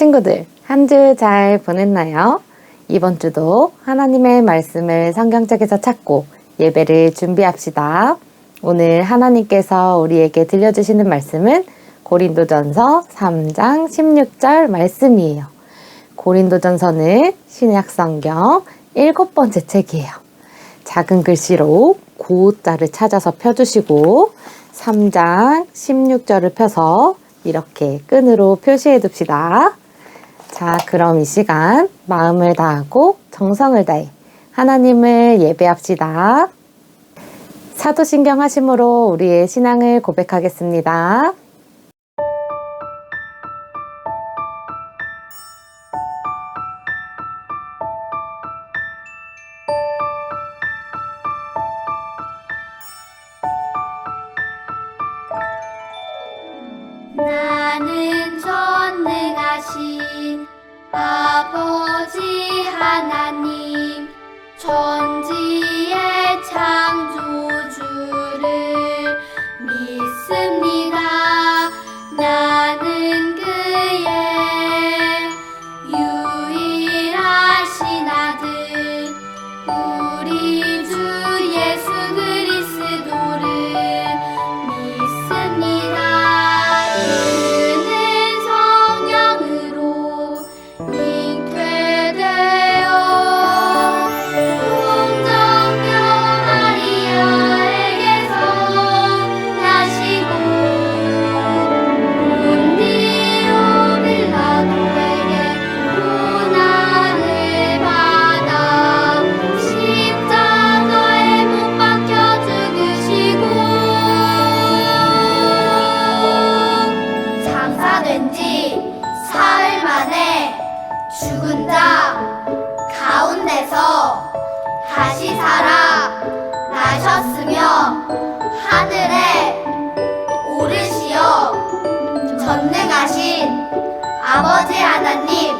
친구들, 한 주 잘 보냈나요? 이번 주도 하나님의 말씀을 성경책에서 찾고 예배를 준비합시다. 오늘 하나님께서 우리에게 들려주시는 말씀은 고린도전서 3장 16절 말씀이에요. 고린도전서는 신약성경 7번째 책이에요. 작은 글씨로 고자를 찾아서 펴주시고 3장 16절을 펴서 이렇게 끈으로 표시해 둡시다. 자, 그럼 이 시간 마음을 다하고 정성을 다해 하나님을 예배합시다. 사도신경 하심으로 우리의 신앙을 고백하겠습니다. 나는 전능하신 아버지 하나님 천지의 창조주를 믿습니다. 나는 그의 유일하신 아들 우리 주 예수 그리스도를 믿습니다. 죽은 자 가운데서 다시 살아 나셨으며 하늘에 오르시어 전능하신 아버지 하나님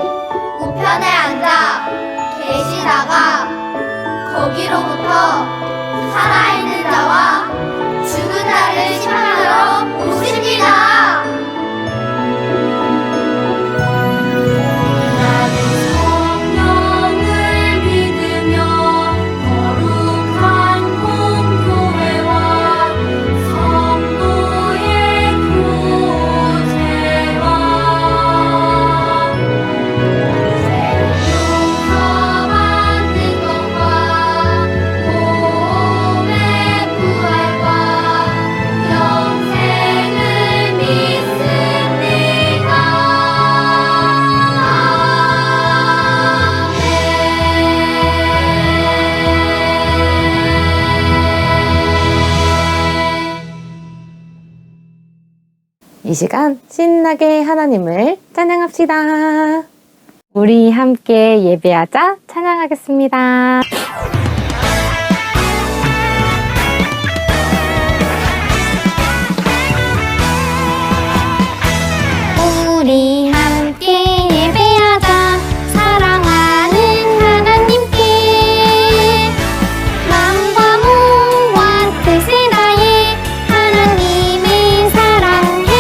우편에 앉아 계시다가 거기로부터 살아있는 자와 죽은 자를 심판하러 오십니다. 이 시간 신나게 하나님을 찬양합시다. 우리 함께 예배하자 찬양하겠습니다. 우리 함께 예배하자 사랑하는 하나님께 마음과 몸과 뜻을 다해 하나님을 사랑해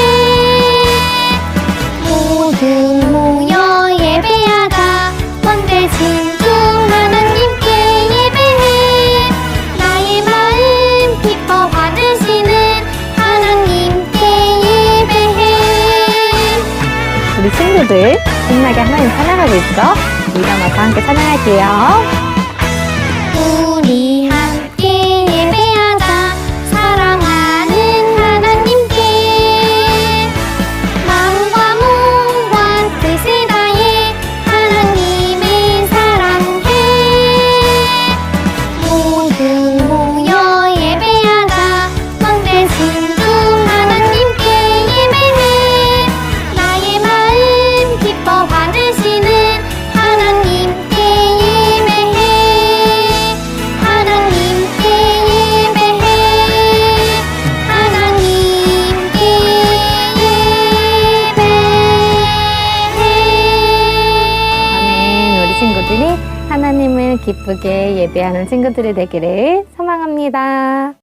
모두 모여 예배하자 원대신 주 하나님께 예배해 나의 마음 기뻐 받으시는 하나님께 예배해. 우리 친구들 신나게 하나님 찬양하고 있죠? 일어나서 함께 찬양할게요. 우리 함께 예배하자 사랑하는 하나님께 마음과 몸과 뜻을 다해 하나님을 사랑해 모두 모여 예배하자 왕대신 주 하나님께 예배해 나의 마음 기뻐 받으시는 하나님께 예배해 하나님께 예배해 하나님께 예배해. 아멘. 우리 친구들이 하나님을 기쁘게 예배하는 친구들이 되기를 소망합니다.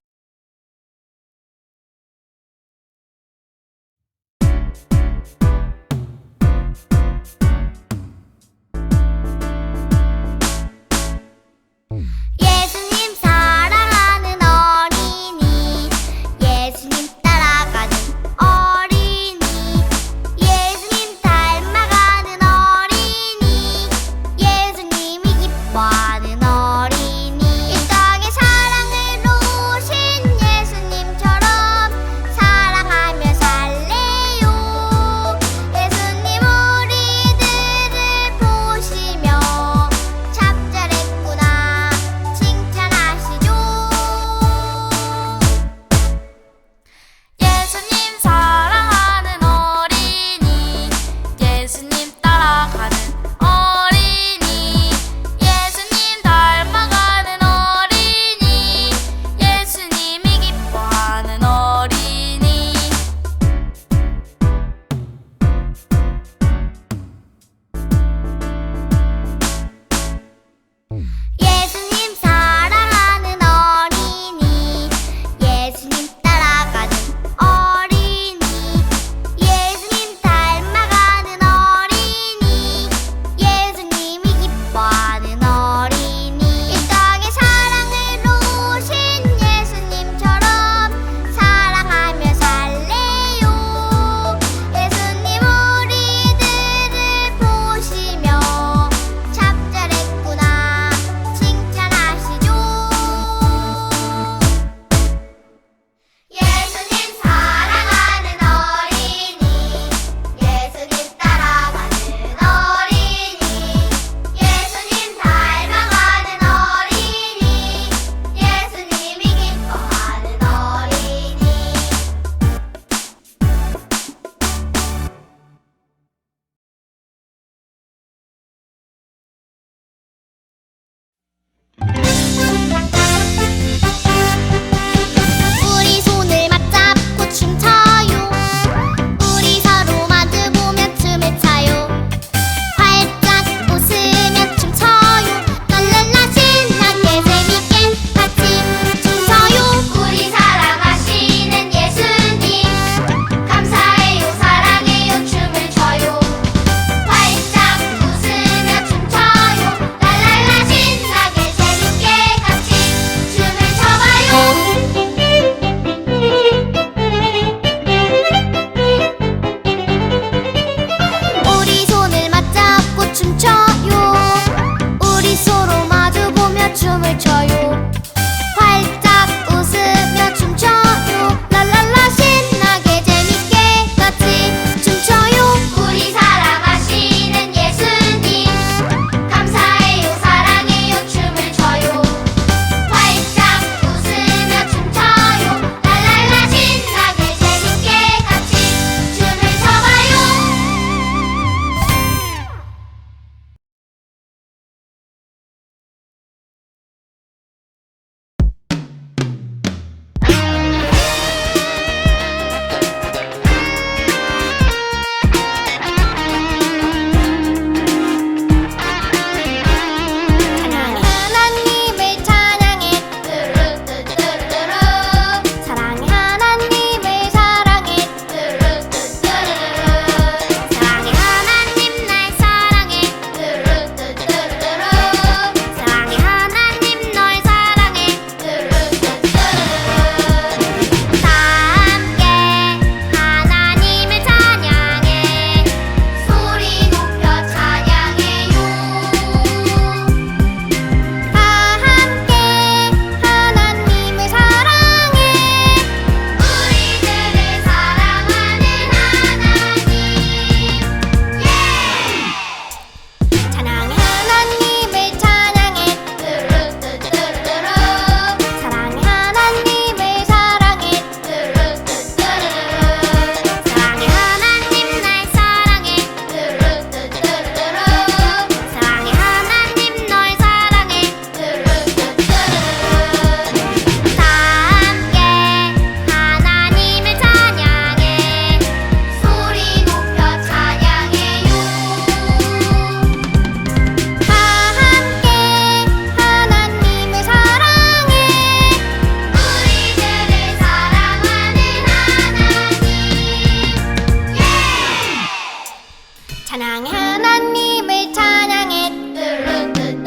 사랑의 하나님을 찬양해 뚜루뚜뚜루뚜루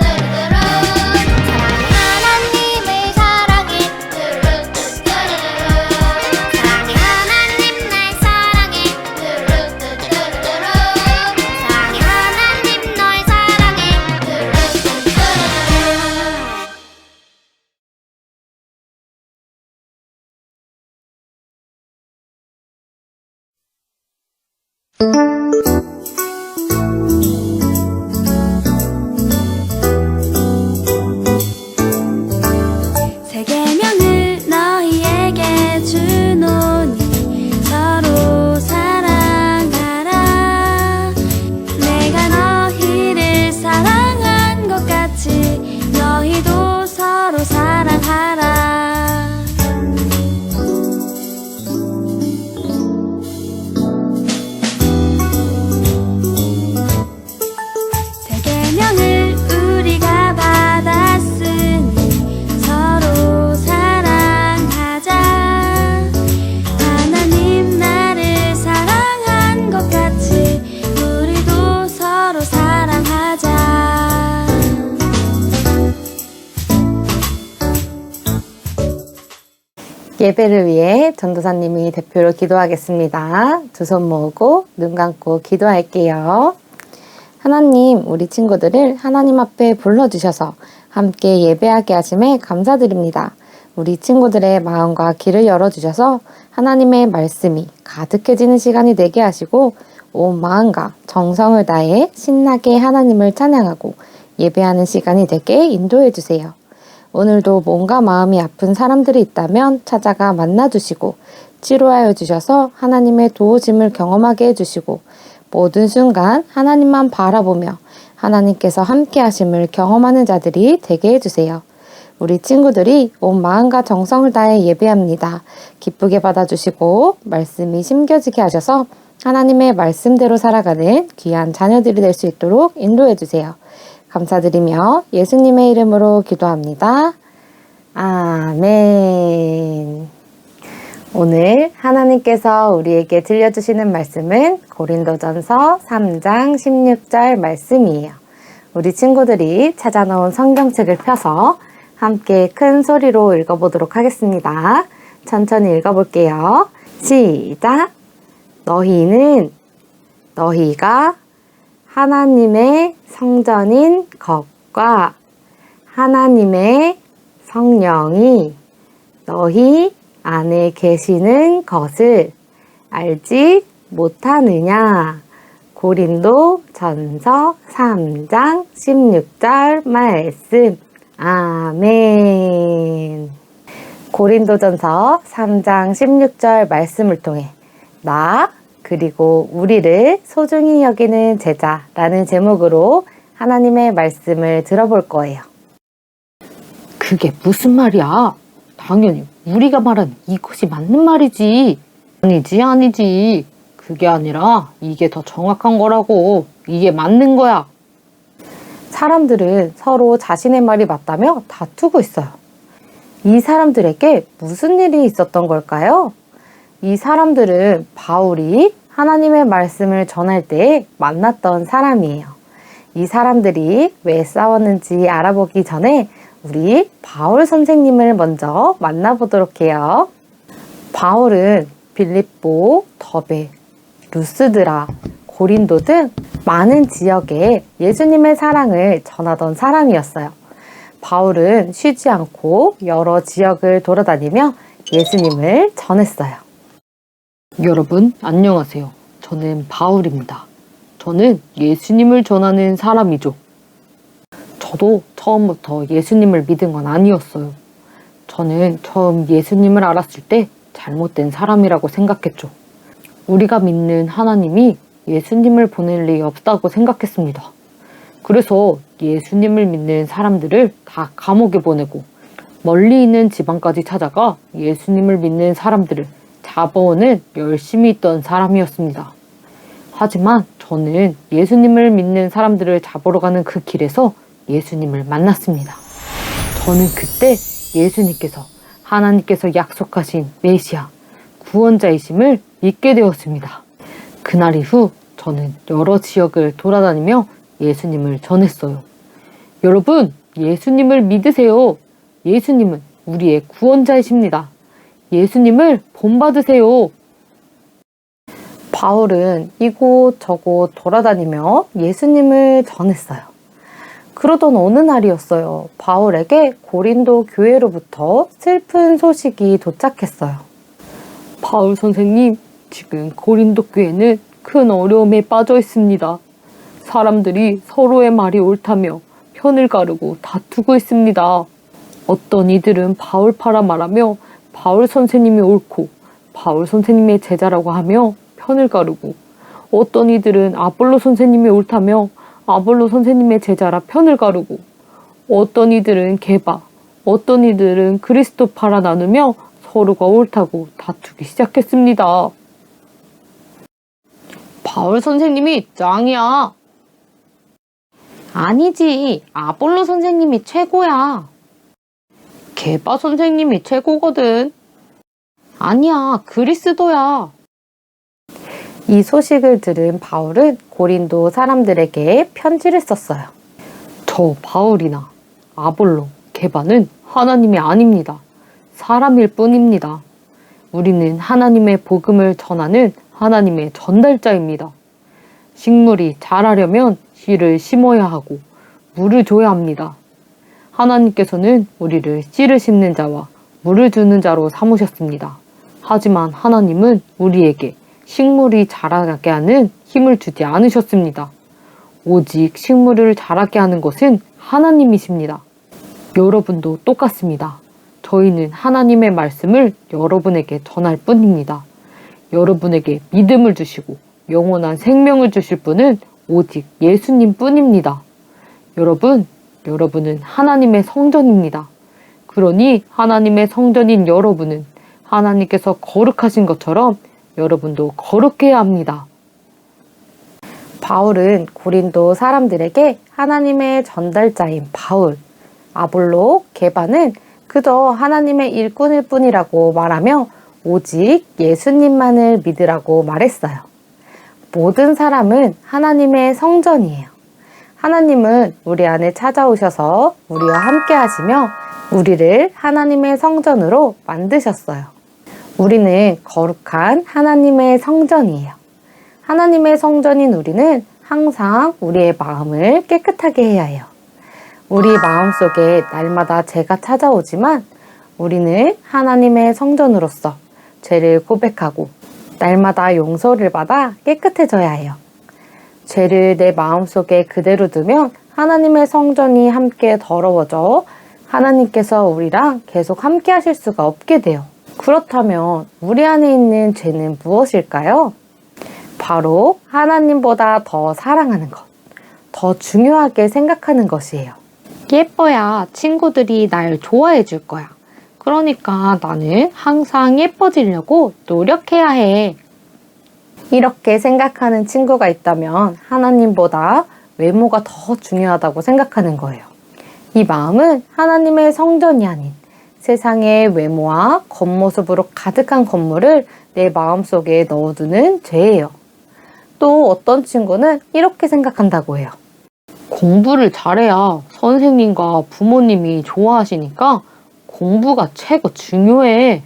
사랑의 하나님을 사랑해 뚜루뚜뚜루뚜루 사랑의 하나님 날 사랑해 뚜루뚜뚜루뚜루 사랑의 하나님 널 사랑해 뚜루뚜뚜루뚜루 새 계명을 너희에게 주노니 서로 사랑하라. 내가 너희를 사랑한 것 같이 너희도 서로 사랑하라. 새 계명을 우리가 받았으니 서로 사랑하자. 하나님 나를 사랑한 것 같이 우리도 서로 사랑하자. 예배를 위해 전도사님이 대표로 기도하겠습니다. 두 손 모으고 눈 감고 기도할게요. 하나님, 우리 친구들을 하나님 앞에 불러주셔서 함께 예배하게 하심에 감사드립니다. 우리 친구들의 마음과 귀를 열어주셔서 하나님의 말씀이 가득해지는 시간이 되게 하시고 온 마음과 정성을 다해 신나게 하나님을 찬양하고 예배하는 시간이 되게 인도해 주세요. 오늘도 몸과 마음이 아픈 사람들이 있다면 찾아가 만나주시고 치료하여 주셔서 하나님의 도우심을 경험하게 해주시고 모든 순간 하나님만 바라보며 하나님께서 함께 하심을 경험하는 자들이 되게 해주세요. 우리 친구들이 온 마음과 정성을 다해 예배합니다. 기쁘게 받아주시고 말씀이 심겨지게 하셔서 하나님의 말씀대로 살아가는 귀한 자녀들이 될 수 있도록 인도해 주세요. 감사드리며 예수님의 이름으로 기도합니다. 아멘. 오늘 하나님께서 우리에게 들려주시는 말씀은 고린도전서 3장 16절 말씀이에요. 우리 친구들이 찾아놓은 성경책을 펴서 함께 큰 소리로 읽어보도록 하겠습니다. 천천히 읽어볼게요. 시작! 너희가 하나님의 성전인 것과 하나님의 성령이 너희 안에 계시는 것을 알지 못하느냐. 고린도전서 3장 16절 말씀. 아멘. 고린도전서 3장 16절 말씀을 통해 나 그리고 우리를 소중히 여기는 제자라는 제목으로 하나님의 말씀을 들어볼 거예요. 그게 무슨 말이야? 당연히 우리가 말한 이것이 맞는 말이지. 아니지. 그게 아니라 이게 더 정확한 거라고. 이게 맞는 거야. 사람들은 서로 자신의 말이 맞다며 다투고 있어요. 이 사람들에게 무슨 일이 있었던 걸까요? 이 사람들은 바울이 하나님의 말씀을 전할 때 만났던 사람이에요. 이 사람들이 왜 싸웠는지 알아보기 전에 우리 바울 선생님을 먼저 만나보도록 해요. 바울은 빌립보, 더베, 루스드라, 고린도 등 많은 지역에 예수님의 사랑을 전하던 사람이었어요. 바울은 쉬지 않고 여러 지역을 돌아다니며 예수님을 전했어요. 여러분 안녕하세요. 저는 바울입니다. 저는 예수님을 전하는 사람이죠. 저도 처음부터 예수님을 믿은 건 아니었어요. 저는 처음 예수님을 알았을 때 잘못된 사람이라고 생각했죠. 우리가 믿는 하나님이 예수님을 보낼 리 없다고 생각했습니다. 그래서 예수님을 믿는 사람들을 다 감옥에 보내고 멀리 있는 지방까지 찾아가 예수님을 믿는 사람들을 잡아오는 열심히 있던 사람이었습니다. 하지만 저는 예수님을 믿는 사람들을 잡으러 가는 그 길에서 예수님을 만났습니다. 저는 그때 예수님께서 하나님께서 약속하신 메시아, 구원자이심을 믿게 되었습니다. 그날 이후 저는 여러 지역을 돌아다니며 예수님을 전했어요. 여러분, 예수님을 믿으세요. 예수님은 우리의 구원자이십니다. 예수님을 본받으세요. 바울은 이곳저곳 돌아다니며 예수님을 전했어요. 그러던 어느 날이었어요. 바울에게 고린도 교회로부터 슬픈 소식이 도착했어요. 바울 선생님, 지금 고린도 교회는 큰 어려움에 빠져 있습니다. 사람들이 서로의 말이 옳다며 편을 가르고 다투고 있습니다. 어떤 이들은 바울파라 말하며 바울 선생님이 옳고 바울 선생님의 제자라고 하며 편을 가르고, 어떤 이들은 아볼로 선생님이 옳다며 아볼로 선생님의 제자라 편을 가르고, 어떤 이들은 게바, 어떤 이들은 그리스도파라 나누며 서로가 옳다고 다투기 시작했습니다. 바울 선생님이 짱이야. 아니지, 아볼로 선생님이 최고야. 게바 선생님이 최고거든. 아니야, 그리스도야. 이 소식을 들은 바울은 고린도 사람들에게 편지를 썼어요. 저 바울이나 아볼로, 게바는 하나님이 아닙니다. 사람일 뿐입니다. 우리는 하나님의 복음을 전하는 하나님의 전달자입니다. 식물이 자라려면 씨를 심어야 하고 물을 줘야 합니다. 하나님께서는 우리를 씨를 심는 자와 물을 주는 자로 삼으셨습니다. 하지만 하나님은 우리에게 식물이 자라게 하는 힘을 주지 않으셨습니다. 오직 식물을 자라게 하는 것은 하나님이십니다. 여러분도 똑같습니다. 저희는 하나님의 말씀을 여러분에게 전할 뿐입니다. 여러분에게 믿음을 주시고 영원한 생명을 주실 분은 오직 예수님 뿐입니다. 여러분은 하나님의 성전입니다. 그러니 하나님의 성전인 여러분은 하나님께서 거룩하신 것처럼 여러분도 거룩해야 합니다. 바울은 고린도 사람들에게 하나님의 전달자인 바울, 아볼로, 게바는 그저 하나님의 일꾼일 뿐이라고 말하며 오직 예수님만을 믿으라고 말했어요. 모든 사람은 하나님의 성전이에요. 하나님은 우리 안에 찾아오셔서 우리와 함께 하시며 우리를 하나님의 성전으로 만드셨어요. 우리는 거룩한 하나님의 성전이에요. 하나님의 성전인 우리는 항상 우리의 마음을 깨끗하게 해야 해요. 우리 마음속에 날마다 죄가 찾아오지만 우리는 하나님의 성전으로서 죄를 고백하고 날마다 용서를 받아 깨끗해져야 해요. 죄를 내 마음속에 그대로 두면 하나님의 성전이 함께 더러워져 하나님께서 우리랑 계속 함께 하실 수가 없게 돼요. 그렇다면 우리 안에 있는 죄는 무엇일까요? 바로 하나님보다 더 사랑하는 것, 더 중요하게 생각하는 것이에요. 예뻐야 친구들이 날 좋아해 줄 거야. 그러니까 나는 항상 예뻐지려고 노력해야 해. 이렇게 생각하는 친구가 있다면 하나님보다 외모가 더 중요하다고 생각하는 거예요. 이 마음은 하나님의 성전이 아닌 세상의 외모와 겉모습으로 가득한 건물을 내 마음속에 넣어두는 죄예요. 또 어떤 친구는 이렇게 생각한다고 해요. 공부를 잘해야 선생님과 부모님이 좋아하시니까 공부가 최고 중요해.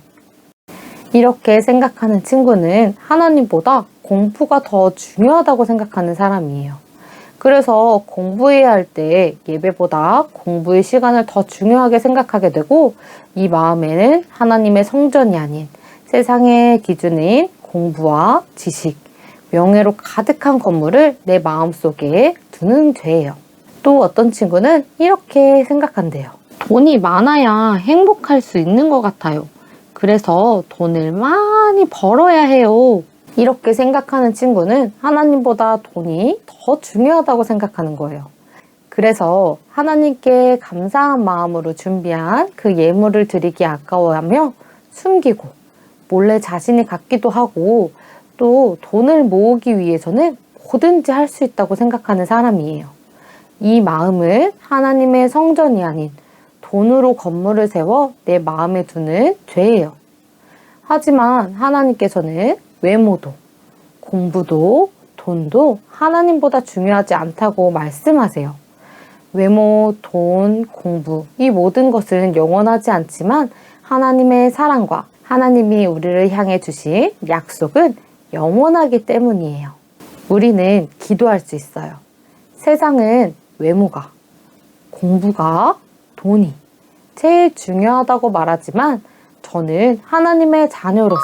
이렇게 생각하는 친구는 하나님보다 공부가 더 중요하다고 생각하는 사람이에요. 그래서 공부해야 할 때 예배보다 공부의 시간을 더 중요하게 생각하게 되고 이 마음에는 하나님의 성전이 아닌 세상의 기준인 공부와 지식, 명예로 가득한 건물을 내 마음속에 두는 죄예요. 또 어떤 친구는 이렇게 생각한대요. 돈이 많아야 행복할 수 있는 것 같아요. 그래서 돈을 많이 벌어야 해요. 이렇게 생각하는 친구는 하나님보다 돈이 더 중요하다고 생각하는 거예요. 그래서 하나님께 감사한 마음으로 준비한 그 예물을 드리기 아까워하며 숨기고 몰래 자신이 갖기도 하고 또 돈을 모으기 위해서는 뭐든지 할 수 있다고 생각하는 사람이에요. 이 마음은 하나님의 성전이 아닌 돈으로 건물을 세워 내 마음에 두는 죄예요. 하지만 하나님께서는 외모도, 공부도, 돈도 하나님보다 중요하지 않다고 말씀하세요. 외모, 돈, 공부, 이 모든 것은 영원하지 않지만 하나님의 사랑과 하나님이 우리를 향해 주신 약속은 영원하기 때문이에요. 우리는 기도할 수 있어요. 세상은 외모가, 공부가, 돈이 제일 중요하다고 말하지만 저는 하나님의 자녀로서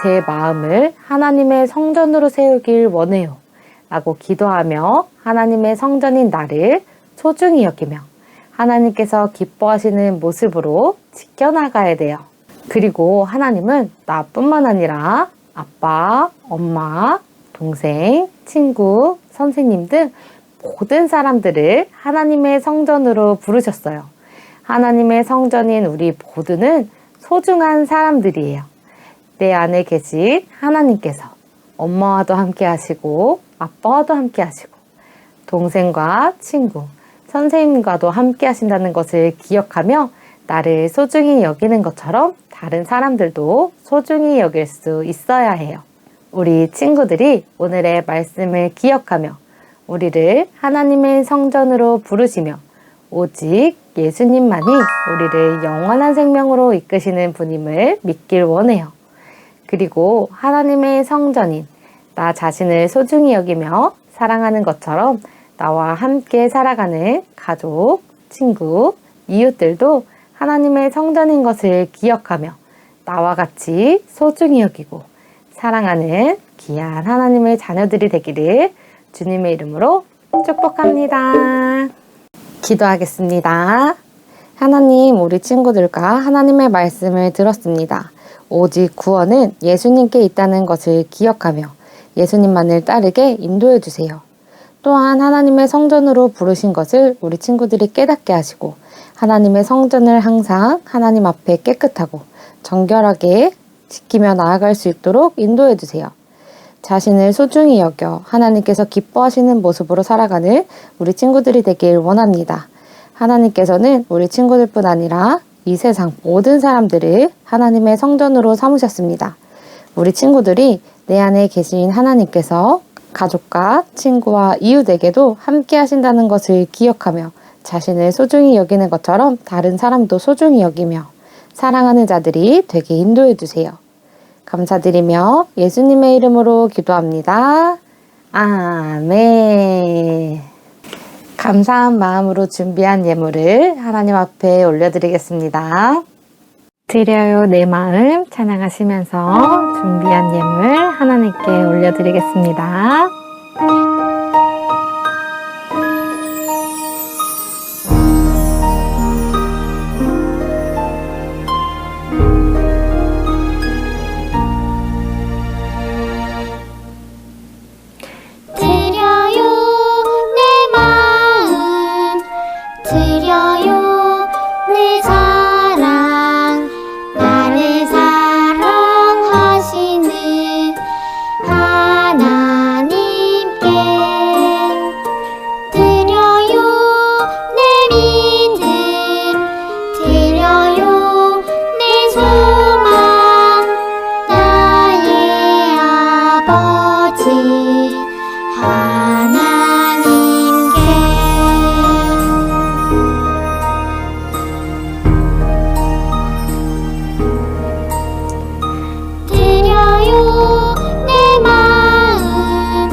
제 마음을 하나님의 성전으로 세우길 원해요. 라고 기도하며 하나님의 성전인 나를 소중히 여기며 하나님께서 기뻐하시는 모습으로 지켜나가야 돼요. 그리고 하나님은 나뿐만 아니라 아빠, 엄마, 동생, 친구, 선생님 등 모든 사람들을 하나님의 성전으로 부르셨어요. 하나님의 성전인 우리 모두는 소중한 사람들이에요. 내 안에 계신 하나님께서 엄마와도 함께 하시고 아빠와도 함께 하시고 동생과 친구, 선생님과도 함께 하신다는 것을 기억하며 나를 소중히 여기는 것처럼 다른 사람들도 소중히 여길 수 있어야 해요. 우리 친구들이 오늘의 말씀을 기억하며 우리를 하나님의 성전으로 부르시며 오직 예수님만이 우리를 영원한 생명으로 이끄시는 분임을 믿길 원해요. 그리고 하나님의 성전인 나 자신을 소중히 여기며 사랑하는 것처럼 나와 함께 살아가는 가족, 친구, 이웃들도 하나님의 성전인 것을 기억하며 나와 같이 소중히 여기고 사랑하는 귀한 하나님의 자녀들이 되기를 주님의 이름으로 축복합니다. 기도하겠습니다. 하나님, 우리 친구들과 하나님의 말씀을 들었습니다. 오직 구원은 예수님께 있다는 것을 기억하며 예수님만을 따르게 인도해 주세요. 또한 하나님의 성전으로 부르신 것을 우리 친구들이 깨닫게 하시고 하나님의 성전을 항상 하나님 앞에 깨끗하고 정결하게 지키며 나아갈 수 있도록 인도해 주세요. 자신을 소중히 여겨 하나님께서 기뻐하시는 모습으로 살아가는 우리 친구들이 되길 원합니다. 하나님께서는 우리 친구들뿐 아니라 이 세상 모든 사람들을 하나님의 성전으로 삼으셨습니다. 우리 친구들이 내 안에 계신 하나님께서 가족과 친구와 이웃에게도 함께 하신다는 것을 기억하며 자신을 소중히 여기는 것처럼 다른 사람도 소중히 여기며 사랑하는 자들이 되게 인도해 주세요. 감사드리며 예수님의 이름으로 기도합니다. 아멘. 감사한 마음으로 준비한 예물을 하나님 앞에 올려드리겠습니다. 드려요 내 마음 찬양하시면서 준비한 예물 하나님께 올려드리겠습니다. 드려요 내 마음 드려요 내 사랑 나를 사랑하시는 하나님께 드려요 내 믿음 드려요 내 소망 나의 아버지 하나님께 드려요 내 마음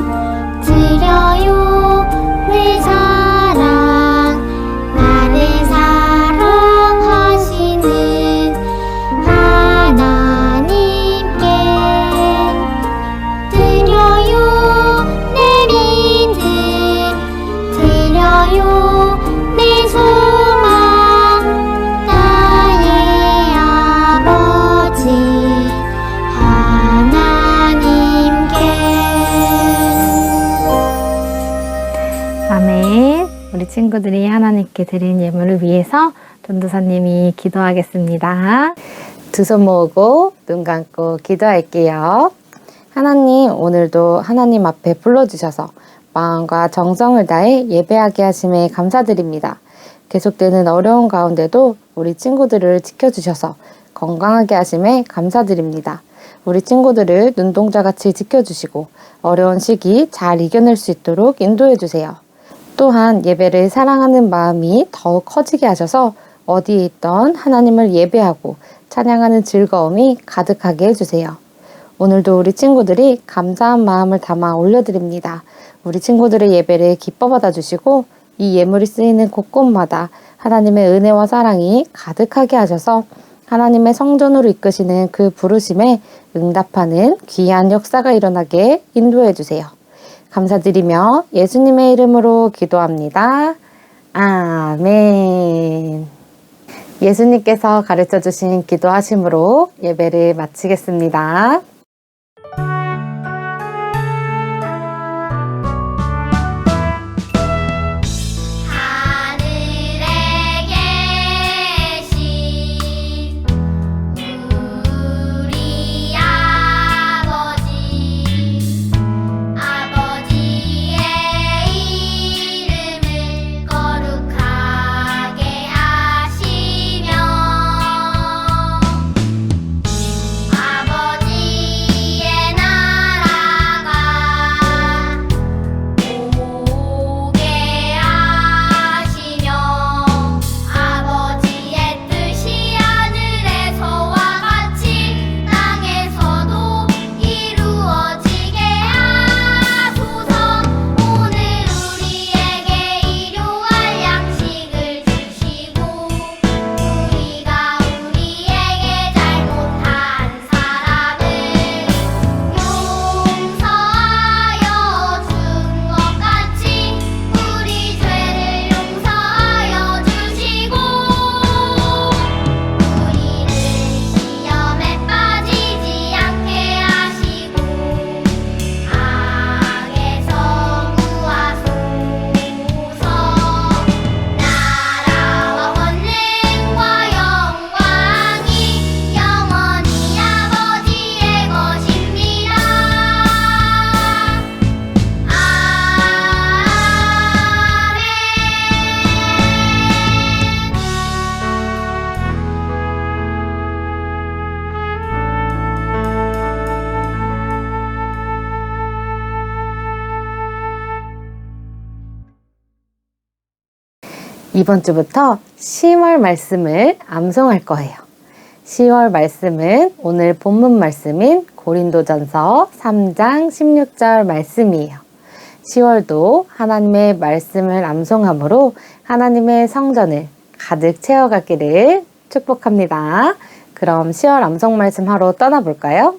드려요 내 사랑 나를 사랑하시는 하나님께 드려요 내 믿음 드려요 내 소망 나의 아버지 하나님께 아멘. 우리 친구들이 하나님께 드린 예물을 위해서 전도사님이 기도하겠습니다. 두 손 모으고 눈 감고 기도할게요. 하나님, 오늘도 하나님 앞에 불러주셔서 마음과 정성을 다해 예배하게 하심에 감사드립니다. 계속되는 어려운 가운데도 우리 친구들을 지켜주셔서 건강하게 하심에 감사드립니다. 우리 친구들을 눈동자같이 지켜주시고 어려운 시기 잘 이겨낼 수 있도록 인도해주세요. 또한 예배를 사랑하는 마음이 더욱 커지게 하셔서 어디에 있던 하나님을 예배하고 찬양하는 즐거움이 가득하게 해주세요. 오늘도 우리 친구들이 감사한 마음을 담아 올려드립니다. 우리 친구들의 예배를 기뻐 받아주시고 이 예물이 쓰이는 곳곳마다 하나님의 은혜와 사랑이 가득하게 하셔서 하나님의 성전으로 이끄시는 그 부르심에 응답하는 귀한 역사가 일어나게 인도해 주세요. 감사드리며 예수님의 이름으로 기도합니다. 아멘. 예수님께서 가르쳐 주신 기도하심으로 예배를 마치겠습니다. 하늘에 계신 우리 아버지의 이름을 거룩하게 하시며 아버지의 나라가 오게 하시며 아버지의 뜻이 하늘에서와 같이 땅에서도 이루어지게 하소서. 오늘 우리에게 일용할 양식을 주시고 우리가 우리에게 잘못한 사람을 용서하여 준 것 같이 우리 죄를 용서하여 주시고 우리를 시험에 빠지지 않게 하시고 악에서 구하소서. 나라와 권능과 영광이 영원히 아버지의 것입니다. 이번 주부터 10월 말씀을 암송할 거예요. 10월 말씀은 오늘 본문 말씀인 고린도전서 3장 16절 말씀이에요. 10월도 하나님의 말씀을 암송함으로 하나님의 성전을 가득 채워가기를 축복합니다. 그럼 10월 암송 말씀 하러 떠나볼까요?